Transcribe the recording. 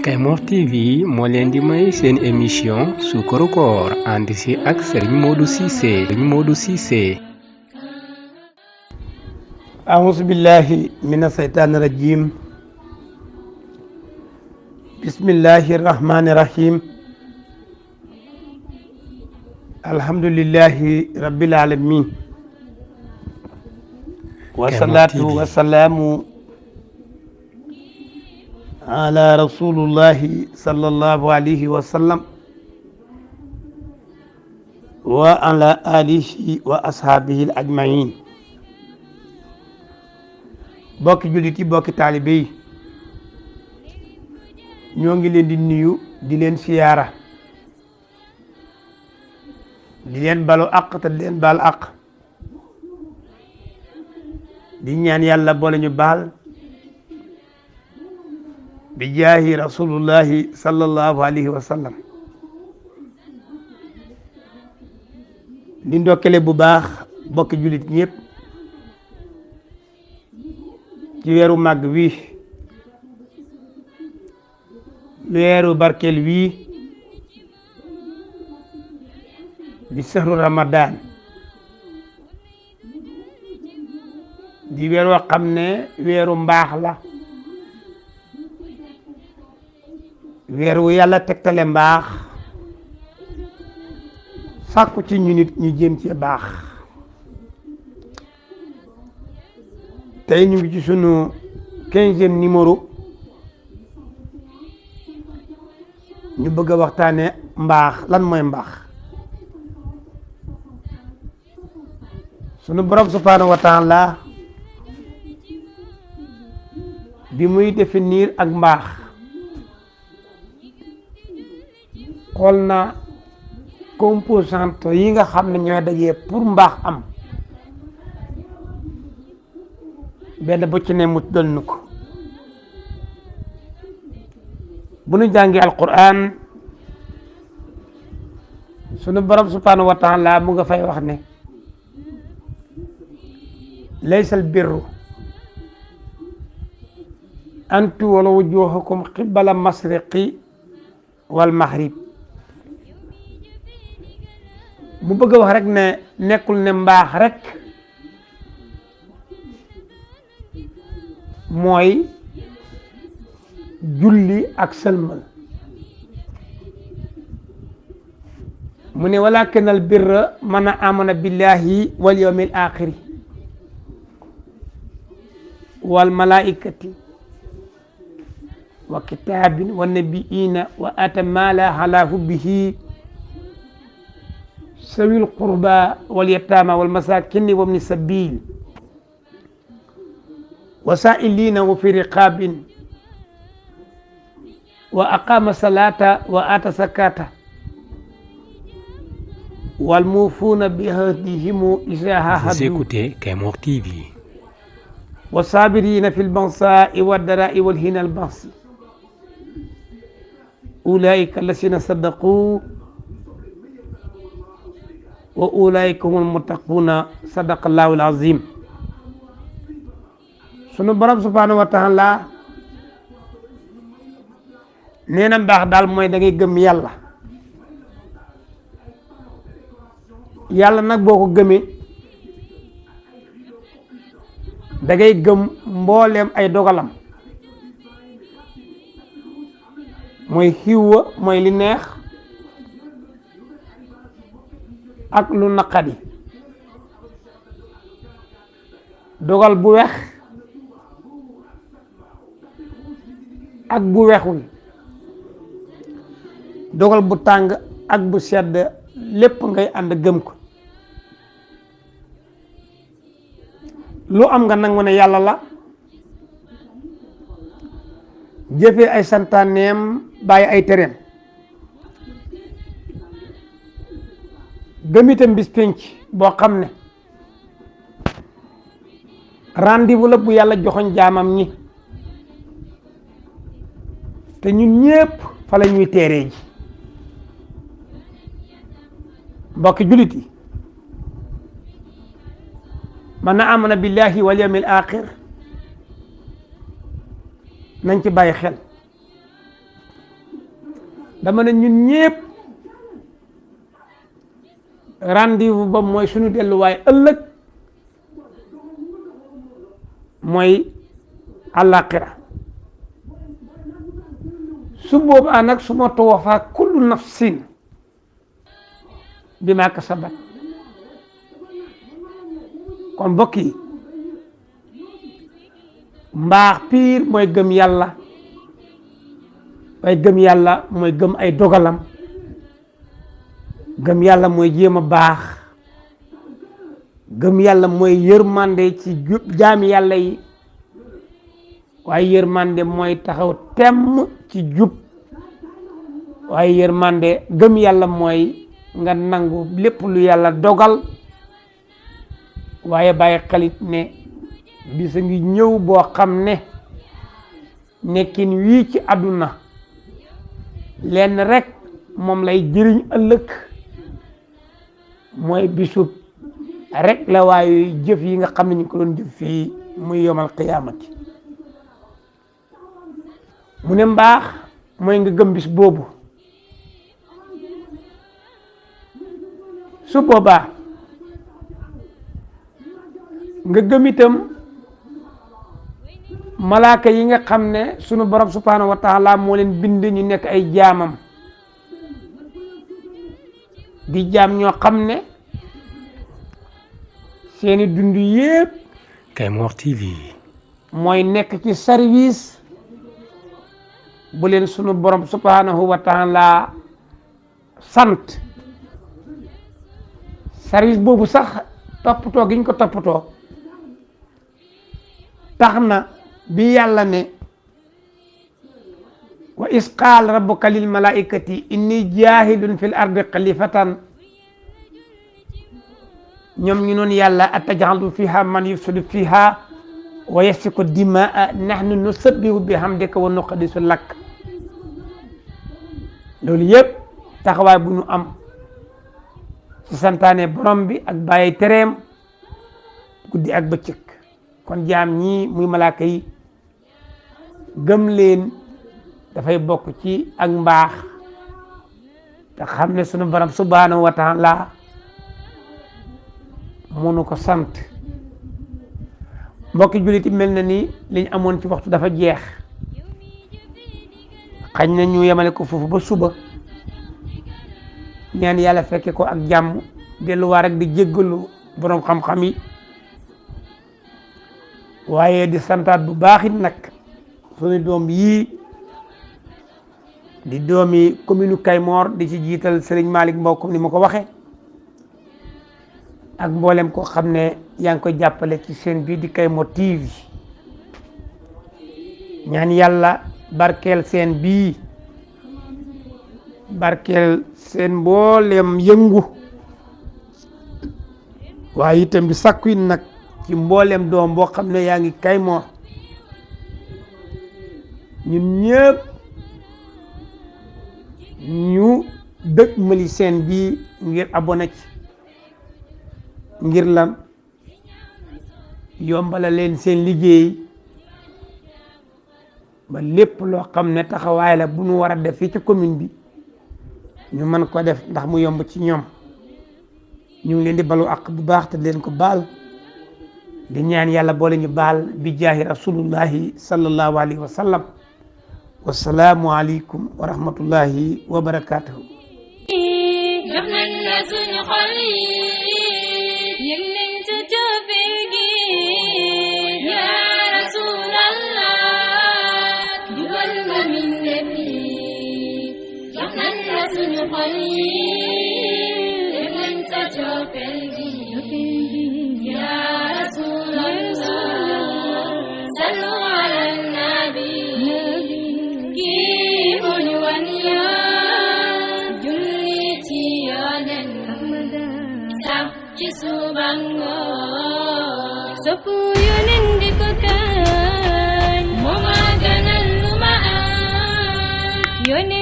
Kaymoor TV moo leen di may seen émission Suukaru Koor ànd si ak Serigne Modou Cissé. أعوذ بالله من الشيطان الرجيم بسم الله الرحمن الرحيم الحمد لله رب العالمين والصلاة والسلام على رسول الله صلى الله عليه وسلم وعلى آله وأصحابه الأجمعين bokki jullit yi bokki taalibe yi ñoo ngi leen di nuyu di leen siyaara di leen balu àq te di leen baal àq di ñaan yàlla boole ñu baal bi jaahi rasulullahi sallallahu alayhi wa sallam di ndokkale bu baax bokki jullit ñëpp ci weeru màgg wi weeru barkeel wi di sahru ramadan di weer woo xam ne weeru mbaax la weer wu yàlla tegtale mbaax sàkku ci ñu nit ñu jéem ci baax tey ñu ngi ci sunu 15e numéro ñu bëgg a waxtaane mbaax lan mooy mbaax sunu borom subhanahu wa taala bi muy définir ak mbaax xool na composante yi nga xam ne ñooy dajee pour mbaax am benn bu ci ne mu tuddal nu ko bu nu jàngee alquran sunu borom subhanahu wa taala mu nga fay wax ne laysal birru an tuwallu wujuhakum qibala masriqi wal maghrib mu bëgg a wax rek ne nekkul ne mbaax rek mooy julli ak sëlmal mu ne walakin al birra man amana billahi wal yawmil axiri wal malaikati wa kitabin wa nabiyina wa ata mala ala hubbihi sawil qurba wal yatama wal masakini wa ibni sabil وسائلين وفي رقاب وأقام الصلاة وآتى الزكاة والموفون بعهدهم إذا عاهدوا والصابرين في البأساء والضراء والحين البأس أولئك الذين صدقوا وأولئك هم المتقون صدق الله العظيم sunu borom subhanahu wa taala nee na mbaax daal mooy da ngay gëm yàlla yàlla nag boo ko gëmee da ngay gëm mbooleem ay dogalam mooy xiiwa mooy li neex ak lu naqadi dogal bu weex ak bu weexul dogal bu tàng ak bu sedd lépp ngay ànd gëm ko lu am nga nangu ne yàlla la jëfee ay santaaneem bàyyi ay tereem gëm itam bis pénc boo xam ne rendez-vous la bu yàlla joxoñ jaamam ñi te ñun ñépp fa la ñuy teeree ji mbokki jullit yi man amana billahi wal yawmil axir nañ ci bàyyi xel dama ne ñun ñëpp rendez-vous ba mooy suñu delluwaay ëllëg mooy àllaaxira su boobaa nag su ma tuwafaa kullu nafsin bimaa kasabat kon mbokk yi mbaax piir mooy gëm yàlla waaye gëm yàlla mooy gëm ay dogalam gëm yàlla mooy jéem a baax gëm yàlla mooy yërmande ci jaami yàlla yi waaye yërmande mooy taxaw temm ci jub waaye yërmande gëm yàlla mooy nga nangu lépp lu yàlla dogal waaye bàyyi xalit ne bisa ngi ñëw boo xam ne nekkin wii ci àdduna lenn rek moom lay jëriñ ëllëg mooy bisub rek la waaye jëf yi nga xam ne ñu ko doon jëf fii muy yomal qiyaamati mu ne mbaax mooy nga gëm bis boobu su boobaa nga gëm itam malaaka yi nga xam ne sunu borom subhanahu wa taala moo leen bind ñu nekk ay jaamam di jaam ñoo xam ne seeni dund yépp Kaymor TV mooy nekk ci service bu leen sunu borom subhanahu wa taala sant service boobu sax toppatoo gi ñu ko toppatoo tax na bi yàlla ne wa is qaal rabbuka lil malaikati inni jaahilun fil ardi xalifatan ñoom ñu noon yàlla atajalu fiha man yufsidu fiha wa yasfiku dimaa nahnu nusabbihu bihamdika wa nuqaddisu lak loolu yëpp taxawaay bu ñu am ci santaane borom bi ak bàyyi tereem guddi ak bëccëg kon jaam ñii muy malaaka yi gëm leen dafay bokk ci ak mbaax te xam ne sunu borom subhanahu wa taala mënu ko sant mbokki jullit yi mel na ni liñ amoon ci waxtu dafa jeex xañ na ñu yemale ko foofu ba suba ñaan yàlla fekke ko ak jàmm delluwaat rek di jéggalu borom xam-xam yi waaye di santaat bu baaxit nag suñu doom yii di doomi commune Kaymor di ci jiital Serigne Malick Mbow comme ni ma ko waxe ak mboolem ko xam ne yaa ngi koy jàppale ci seen bii di Kaymor TV ñaan yàlla barkeel seen bii barkeel seen mboolem yëngu waaye itam di sakku nag ci mboolem doom boo xam ne yaa ngi Kaymor ñun ñëpp ñu dëkk mali seen bii ngir abonné ci ngir lan yombala leen seen liggéey ba lépp loo xam ne taxawaay la bu ñu war a def fii ci commune bi ñu mën ko def ndax mu yomb ci ñoom ñu ngi leen di balu ak bu baax te leen ko baal di ñaan yàlla boole ñu baal bi jaahi rasulullahi sallallahu alayhi wa sallam wasalaamu aleykum wa rahmatullahi wa barakatuhu jox nañ la suñu xol yi yëg nañ sa cofeel gi ya rasulallah dugal nga mbindeef yi jox nañ la suñu xol yi yëg nañ sa cofeel gi ya rasulallah sallu ala nabi kii moo ñu wan yoon julli ci yoonen sax ci suba ngoon soppu yoonen di ko kañ moo ma gënal lu ma am yoonen